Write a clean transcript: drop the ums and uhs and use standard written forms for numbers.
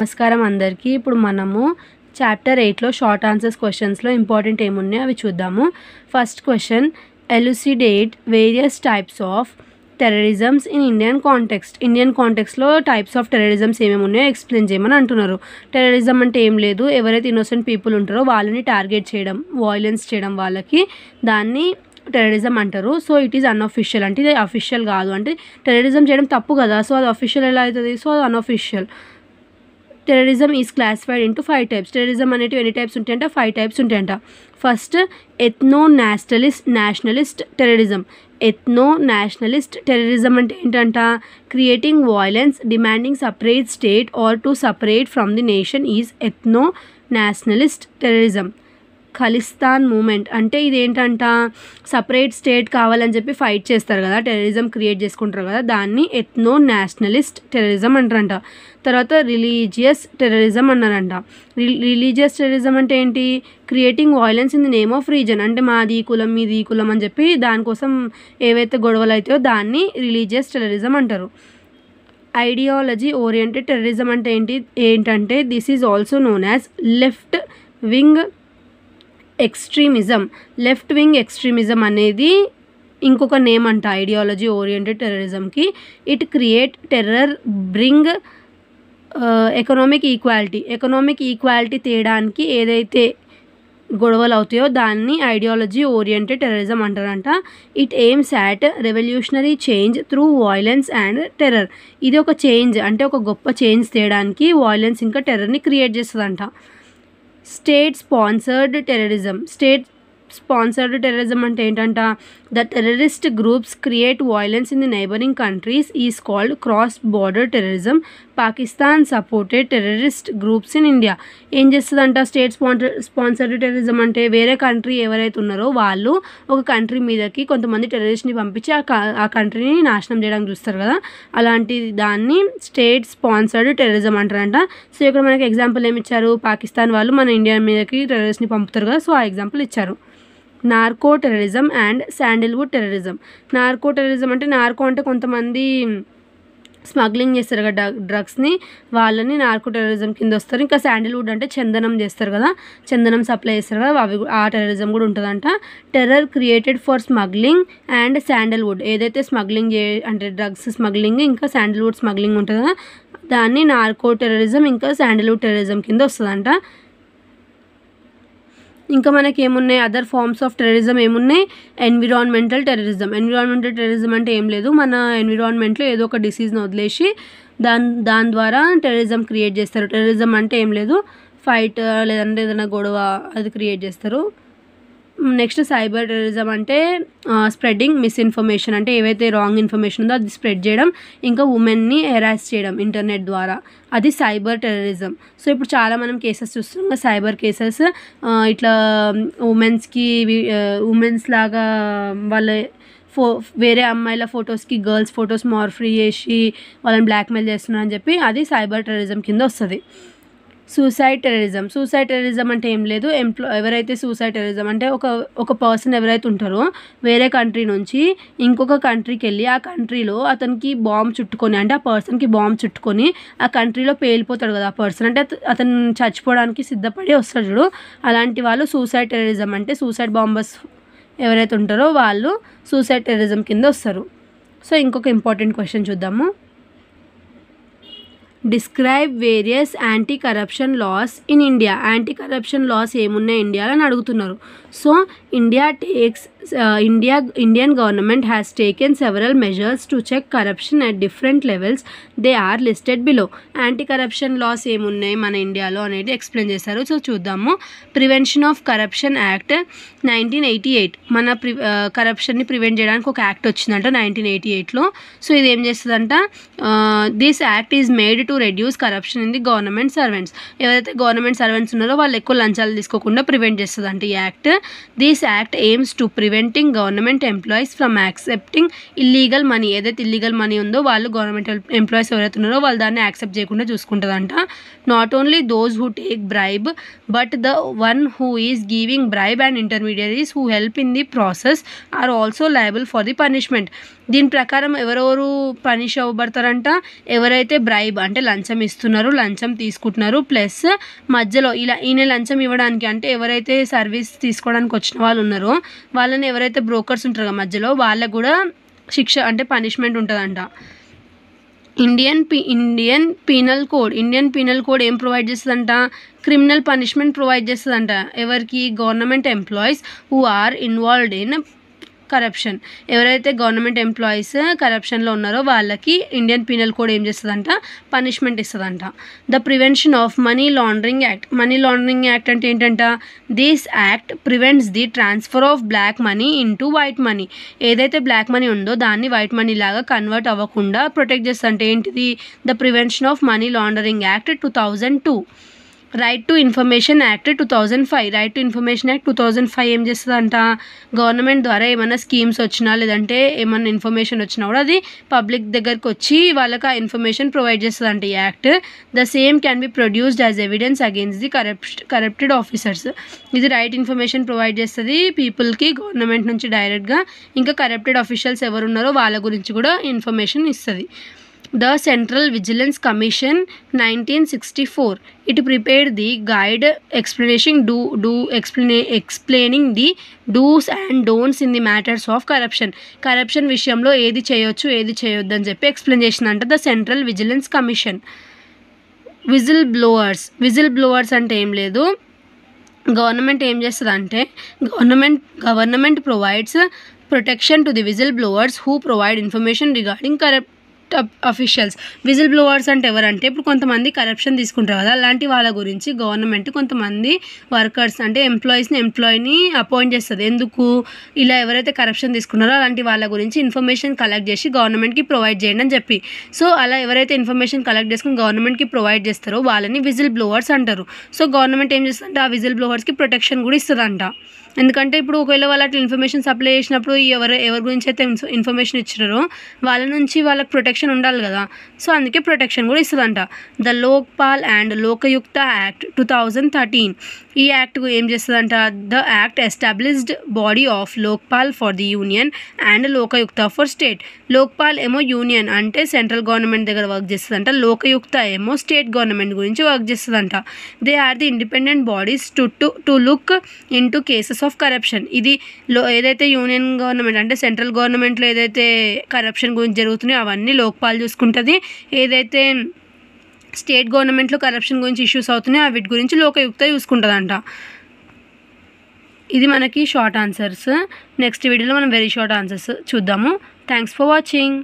నమస్కారం అందరికీ. ఇప్పుడు మనము చాప్టర్ 8లో షార్ట్ ఆన్సర్స్ క్వశ్చన్స్లో ఇంపార్టెంట్ ఏమున్నాయో అవి చూద్దాము. First question, elucidate various types of terrorisms in Indian context. Indian కాంటెక్స్లో టైప్స్ ఆఫ్ టెర్రరిజమ్స్ ఏమేమి ఉన్నాయో ఎక్స్ప్లెయిన్ చేయమని అంటున్నారు. టెర్రరిజం అంటే ఏం లేదు, ఎవరైతే ఇన్నోసెంట్ పీపుల్ ఉంటారో వాళ్ళని టార్గెట్ చేయడం, వాయిలెన్స్ చేయడం, వాళ్ళకి దాన్ని టెర్రరిజం అంటారు. సో ఇట్ ఈస్ అన్అఫిషియల్, అంటే ఇది అఫిషియల్ కాదు. అంటే టెర్రరిజం చేయడం తప్పు కదా, సో అది అఫిషియల్ ఎలా అవుతుంది? సో అది unofficial. Terrorism is classified into 5 types. Terrorism అనేటివి ఎన్ని టైప్స్ ఉంటాయంట? 5 టైప్స్ ఉంటాయంట. First, ethno nationalist terrorism. Ethno nationalist terrorism అంటే ఏంటంట? Creating violence, demanding separate state or to separate from the nation is ethno nationalist terrorism. Khalistan movement అంటే ఇదేంటంట? Separate state కావాలని చెప్పి ఫైట్ చేస్తారు కదా, టెర్రరిజం క్రియేట్ చేసుకుంటారు కదా, దాన్ని ఎథ్నో నేషనలిస్ట్ టెర్రరిజం అంటారంట. తర్వాత రిలీజియస్ టెర్రరిజం అన్నారంట. రిలీజియస్ టెర్రరిజం అంటే ఏంటి? Creating violence in the name of reason, అంటే మాది ఈ కులం మీది ఈ కులం అని చెప్పి దానికోసం ఏవైతే గొడవలు అవుతాయో దాన్ని రిలీజియస్ టెర్రరిజం అంటారు. ఐడియాలజీ ఓరియంటెడ్ టెర్రరిజం అంటే ఏంటంటే this is also known as left wing extremism. Left wing extremism అనేది ఇంకొక నేమ్ అంట ఐడియాలజీ ఓరియంటెడ్ టెర్రరిజంకి. It create terror, bring economic equality తేడానికి ఏదైతే గొడవలు అవుతాయో దాన్ని ఐడియాలజీ ఓరియంటెడ్ టెర్రరిజం అంటారంట. It aims at revolutionary change through violence and terror. ఇది ఒక చేంజ్, అంటే ఒక గొప్ప చేంజ్ తేడానికి వాయిలెన్స్ ఇంకా టెర్రర్ని క్రియేట్ చేస్తుందంట. స్టేట్ స్పాన్సర్డ్ టెర్రరిజం అంటే ఏంటంట? The terrorist groups create violence in the neighbouring countries is called cross border terrorism. Pakistan supported terrorist groups in India. ఏం చేస్తుందంట స్టేట్ స్పాన్సర్డ్ టెర్రరిజం అంటే? వేరే కంట్రీ ఎవరైతే ఉన్నారో వాళ్ళు ఒక కంట్రీ మీదకి కొంతమంది టెర్రరిస్ట్ని పంపించి ఆ కంట్రీని నాశనం చేయడానికి చూస్తారు కదా, అలాంటి దాన్ని స్టేట్ స్పాన్సర్డ్ టెర్రరిజం అంటారంట. సో ఇక్కడ మనకి ఎగ్జాంపుల్ ఏమి ఇచ్చారు? పాకిస్తాన్ వాళ్ళు మన ఇండియా మీదకి టెర్రరిస్ట్ని పంపుతారు కదా, సో ఆ ఎగ్జాంపుల్ ఇచ్చారు. Narco terrorism and Sandalwood terrorism. Narco terrorism అంటే, నార్కో అంటే కొంతమంది స్మగ్లింగ్ చేస్తారు కదా డ్రగ్స్ని, వాళ్ళని నార్కో టెర్రరిజం కింద వస్తారు. ఇంకా శాండిల్వుడ్ అంటే చందనం చేస్తారు కదా, చందనం సప్లై చేస్తారు కదా, అవి ఆ టెర్రరిజం కూడా ఉంటుందంట. Terror created for smuggling and Sandalwood, ఏదైతే స్మగ్లింగ్ అంటే డ్రగ్స్ స్మగ్లింగ్ ఇంకా శాండిల్వుడ్ స్మగ్లింగ్ ఉంటుంది కదా, దాన్ని నార్కో టెర్రరిజం ఇంకా శాండిల్వుడ్ టెర్రరిజం కింద వస్తుందంట. ఇంకా మనకి ఏమున్నాయి అదర్ ఫార్మ్స్ ఆఫ్ టెర్రరిజం ఏమున్నాయి? ఎన్విరాన్మెంటల్ టెర్రరిజం అంటే ఏం లేదు, మన ఎన్విరాన్మెంట్లో ఏదో ఒక డిసీజ్ని వదిలేసి దాని ద్వారా టెర్రరిజం క్రియేట్ చేస్తారు. టెర్రరిజం అంటే ఏం లేదు, ఫైట్ లేదంటే ఏదైనా గొడవ అది క్రియేట్ చేస్తారు. నెక్స్ట్ సైబర్ టెర్రరిజం అంటే స్ప్రెడ్డింగ్ మిస్ఇన్ఫర్మేషన్, అంటే ఏవైతే రాంగ్ ఇన్ఫర్మేషన్ ఉందో అది స్ప్రెడ్ చేయడం, ఇంకా ఉమెన్ని హెరాస్ చేయడం ఇంటర్నెట్ ద్వారా, అది సైబర్ టెర్రరిజం. సో ఇప్పుడు చాలా మనం కేసెస్ చూస్తున్నాం, సైబర్ కేసెస్. ఇట్లా ఉమెన్స్ లాగా వాళ్ళ వేరే అమ్మాయిల ఫొటోస్కి గర్ల్స్ ఫొటోస్ మార్ఫీ చేసి వాళ్ళని బ్లాక్మెయిల్ చేస్తున్నారు అని చెప్పి, అది సైబర్ టెర్రరిజం కింద వస్తుంది. సూసైడ్ టెర్రరిజం అంటే ఏం లేదు, ఎవరైతే సూసైడ్ టెర్రరిజం అంటే ఒక పర్సన్ ఎవరైతే ఉంటారో వేరే కంట్రీ నుంచి ఇంకొక కంట్రీకి వెళ్ళి ఆ కంట్రీలో అతనికి బాంబ్ చుట్టుకొని, అంటే ఆ పర్సన్కి బాంబ్ చుట్టుకొని ఆ కంట్రీలో పేలిపోతాడు కదా ఆ పర్సన్, అంటే అతను చచ్చిపోవడానికి సిద్ధపడి వస్తాడు చూడు, అలాంటి వాళ్ళు సూసైడ్ టెర్రరిజం అంటే సూసైడ్ బాంబర్స్ ఎవరైతే ఉంటారో వాళ్ళు సూసైడ్ టెర్రరిజం కింద వస్తారు. సో ఇంకొక ఇంపార్టెంట్ క్వశ్చన్ చూద్దాము. Describe various anti corruption laws in India. Anti corruption laws ఏమున్నాయి ఇండియాలో అని అడుగుతున్నారు. So Indian government has taken several measures to check corruption at different levels. They are listed below. Anti corruption laws ఏమున్నాయి మన ఇండియాలో అనేది explain చేశారు. So చూద్దాము. ప్రివెన్షన్ ఆఫ్ కరప్షన్ యాక్ట్ 1988, మన కరప్షన్ని ప్రివెంట్ చేయడానికి ఒక యాక్ట్ వచ్చిందంట 1988లో. సో ఇది ఏం చేస్తుందంట? This act is made to reduce corruption in the government servants. ఎవరైతే గవర్నమెంట్ సర్వెంట్స్ ఉన్నారో వాళ్ళు ఎక్కువ లంచాలు తీసుకోకుండా ప్రివెంట్ చేస్తుందంట ఈ act. This act AIIMS to preventing government employees from accepting illegal money. ఏదైతే ఇల్లీగల్ మనీ ఉందో వాళ్ళు గవర్నమెంట్ ఎంప్లాయీస్ ఎవరైతే ఉన్నారో వాళ్ళు దాన్ని యాక్సెప్ట్ చేయకుండా చూసుకుంటుందంట. Not only those who take bribe but the one who is giving bribe and intermediaries who help in the process are also liable for the punishment. దీని ప్రకారం ఎవరెవరు పనిష్ అవ్వబడతారంట, ఎవరైతే బ్రైబ్ అంటే లంచం ఇస్తున్నారు, లంచం తీసుకుంటున్నారు, ప్లస్ మధ్యలో ఇలా ఈయన లంచం ఇవ్వడానికి అంటే ఎవరైతే సర్వీస్ తీసుకోవడానికి వచ్చిన వాళ్ళు ఉన్నారో వాళ్ళని ఎవరైతే బ్రోకర్స్ ఉంటారో మధ్యలో వాళ్ళకు కూడా శిక్ష అంటే పనిష్మెంట్ ఉంటుందంట. ఇండియన్ పీనల్ కోడ్ ఏం ప్రొవైడ్ చేస్తుందంట, క్రిమినల్ పనిష్మెంట్ ప్రొవైడ్ చేస్తుందంట. ఎవరికి? Government employees who are involved in corruption. ఎవరైతే గవర్నమెంట్ ఎంప్లాయీస్ కరప్షన్లో ఉన్నారో వాళ్ళకి ఇండియన్ పీనల్ కోడ్ ఏం చేస్తుందంట, పనిష్మెంట్ ఇస్తుందంట. The prevention of money laundering act అంటే ఏంటంట, this act prevents the transfer of black money into white money. ఏదైతే బ్లాక్ మనీ ఉందో దాన్ని వైట్ మనీ లాగా కన్వర్ట్ అవ్వకుండా ప్రొటెక్ట్ చేస్తుందంటే ఏంటిది, the prevention of money laundering act 2002. Right to information act 2005. Right to information act 2005 ఏం చేస్తుందంట, government ద్వారా ఏమైనా స్కీమ్స్ వచ్చినా లేదంటే ఏమైనా ఇన్ఫర్మేషన్ వచ్చినా కూడా అది పబ్లిక్ దగ్గరకు వచ్చి వాళ్ళకి ఆ ఇన్ఫర్మేషన్ ప్రొవైడ్ చేస్తుందంట ఈ act. The same can be produced as evidence against the corrupted officers. ఇది రైట్ ఇన్ఫర్మేషన్ ప్రొవైడ్ చేస్తుంది పీపుల్కి గవర్నమెంట్ నుంచి డైరెక్ట్గా. ఇంకా కరప్టెడ్ ఆఫీషియల్స్ ఎవరు ఉన్నారో వాళ్ళ గురించి కూడా ఇన్ఫర్మేషన్ ఇస్తుంది. The Central Vigilance Commission 1964. It prepared the guide explaining the do's and don'ts in the matters of corruption. Corruption విషయంలో ఏది చేయొచ్చు ఏది చేయొద్దు అని చెప్పి ఎక్స్ప్లెయిన్ చేసిందంట the central vigilance commission. Whistle blowers అంటే ఏం లేదు, గవర్నమెంట్ ఏం చేస్తుంది అంటే government provides protection to the whistle blowers who provide information regarding corrupt officials. Whistle blowers అంటే ఎవరంటే ఇప్పుడు కొంతమంది కరప్షన్ తీసుకుంటారు కదా, అలాంటి వాళ్ళ గురించి గవర్నమెంట్ కొంతమంది వర్కర్స్ అంటే ఎంప్లాయీని అపాయింట్ చేస్తుంది. ఎందుకు? ఇలా ఎవరైతే కరప్షన్ తీసుకున్నారో అలాంటి వాళ్ళ గురించి ఇన్ఫర్మేషన్ కలెక్ట్ చేసి గవర్నమెంట్కి ప్రొవైడ్ చేయండి అని చెప్పి. సో అలా ఎవరైతే ఇన్ఫర్మేషన్ కలెక్ట్ చేసుకుని గవర్నమెంట్కి ప్రొవైడ్ చేస్తారో వాళ్ళని విజిల్ బ్లోవర్స్ అంటారు. సో గవర్నమెంట్ ఏం చేస్తుందంటే ఆ విజిల్ బ్లోవర్స్కి ప్రొటెక్షన్ కూడా ఇస్తుందంట. ఎందుకంటే ఇప్పుడు ఒకవేళ వాళ్ళు అట్లా ఇన్ఫర్మేషన్ సప్లై చేసినప్పుడు ఎవరి గురించి అయితే ఇన్ఫర్మేషన్ ఇచ్చినారో వాళ్ళ నుంచి వాళ్ళకి ప్రొటెక్షన్ ఉండాలి కదా, సో అందుకే ప్రొటెక్షన్ కూడా ఇస్తుందంట. The Lokpal and Lokayukta act 2013. ఈ యాక్ట్ ఏం చేస్తుందంట, the act established body of Lokpal for the union and Lokayukta for state. Lokpal ఏమో యూనియన్ అంటే సెంట్రల్ గవర్నమెంట్ దగ్గర వర్క్ చేస్తుందంట, లోకయుక్త ఏమో స్టేట్ గవర్నమెంట్ గురించి వర్క్ చేస్తుందంట. They are the independent bodies to look into cases of corruption. ఇది ఏదైతే యూనియన్ గవర్నమెంట్ అంటే సెంట్రల్ గవర్నమెంట్లో ఏదైతే కరప్షన్ గురించి జరుగుతున్నాయో అవన్నీ లోక్పాల్ చూసుకుంటుంది, ఏదైతే స్టేట్ గవర్నమెంట్లో కరప్షన్ గురించి ఇష్యూస్ అవుతున్నాయో వీటి గురించి లోకయుక్త చూసుకుంటుందంట. ఇది మనకి షార్ట్ ఆన్సర్స్. నెక్స్ట్ వీడియోలో మనం వెరీ షార్ట్ ఆన్సర్స్ చూద్దాము. Thanks for watching.